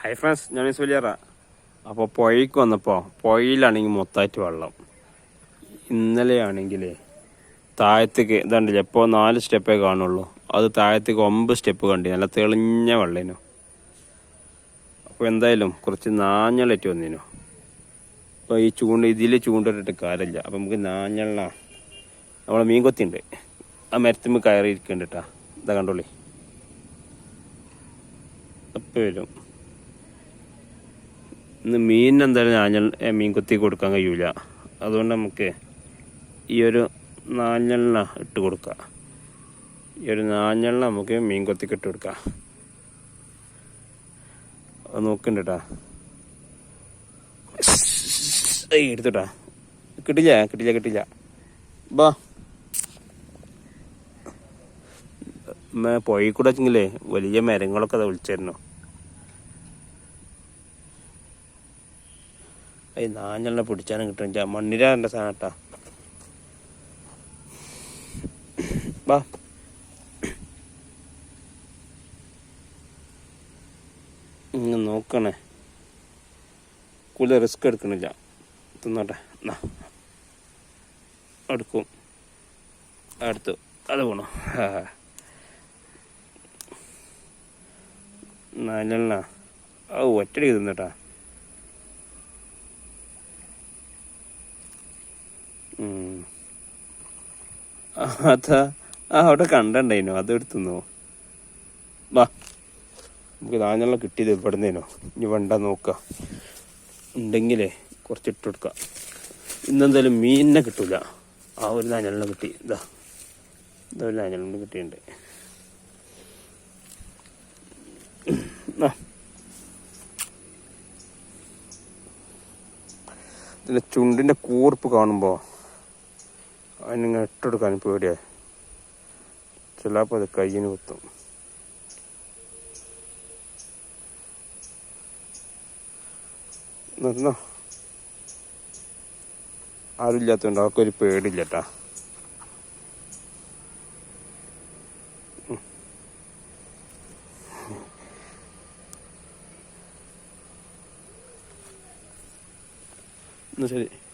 Hi friends, ഞാൻ സുലിയറ. അപ്പോൾ പുഴയ്ക്ക് വന്നപ്പോൾ പുഴയിലാണെങ്കിൽ മൊത്തമായിട്ട് വെള്ളം. ഇന്നലെയാണെങ്കിൽ താഴത്തേക്ക് ഇതുണ്ടല്ലോ, ഇപ്പോൾ 4 സ്റ്റെപ്പേ കാണുള്ളൂ. അത് താഴത്തേക്ക് 9 സ്റ്റെപ്പ് കണ്ടി, നല്ല തെളിഞ്ഞ വെള്ളേനു. അപ്പോൾ എന്തായാലും കുറച്ച് നാഞ്ഞളേറ്റ് വന്നേനു. അപ്പോൾ ഈ ഇതിൽ ചൂണ്ടിട്ടിട്ട് കാര്യമില്ല. അപ്പം നമുക്ക് നാഞ്ഞള നമ്മളെ മീൻ കൊത്തിയുണ്ട്, ആ മരത്തുമ്പോൾ കയറിയിരിക്കുന്നുണ്ട് കേട്ടാ. ഇതാ കണ്ടോളി, അപ്പം വരും. ഇന്ന് മീനിനെന്തായാലും നാഞ്ഞൾ മീൻ കൊത്തി കൊടുക്കാൻ കഴിയൂല. അതുകൊണ്ട് നമുക്ക് ഈ ഒരു നാഞ്ഞെണ്ണ ഇട്ട് കൊടുക്കുക. ഈ ഒരു നാഞ്ഞെണ്ണ നമുക്ക് മീൻ കൊത്തിക്ക് ഇട്ട് കൊടുക്കാം. അത് നോക്കണ്ട കേട്ടാ, എടുത്തോട്ടാ. കിട്ടില്ല ബാ. പുഴയിൽ കൂടെ വെച്ചെങ്കിലേ വലിയ മരങ്ങളൊക്കെ അത് വിളിച്ചായിരുന്നു. ഈ നാഞ്ഞെണ്ണ പിടിച്ചാനും കിട്ടും. മണ്ണിരാൻ്റെ സാധനം കേട്ടാ. ബാ, നോക്കണേ, കൂടുതൽ റിസ്ക് എടുക്കണില്ല. തിന്നോട്ടെ, എടുക്കും. അടുത്തു അത് പോണു. നാലെണ്ണ ഒറ്റടിക്ക് തിന്നട്ടാ. അതാ അവിടെ കണ്ടണ്ടായിനോ, അത് എടുത്തുന്നോ. വാ, നമുക്ക് നാഞ്ഞെണ്ണം കിട്ടിയത് ഇവിടുന്നേനോ. ഇനി വേണ്ട നോക്കുക, ഉണ്ടെങ്കിലേ കുറച്ചിട്ട് കൊടുക്കാം. ഇന്നെന്തായാലും മീനിനെ കിട്ടൂല. ആ ഒരു നാഞ്ഞെണ്ണം കിട്ടി. ഇതൊരു നാഞ്ഞെണ്ണം കിട്ടിയിട്ടുണ്ട്. ഇതിൻ്റെ ചുണ്ടിൻ്റെ കൂർപ്പ് കാണുമ്പോൾ അതിനിങ്ങനെ ഇട്ടെടുക്കാൻ പേടിയാ. ചിലപ്പോൾ അത് കയ്യിന് കുത്തും. നിർന്നോ, ആരുമില്ലാത്തതുകൊണ്ട് അവർക്കൊരു പേടില്ല കേട്ടാ. ശരി.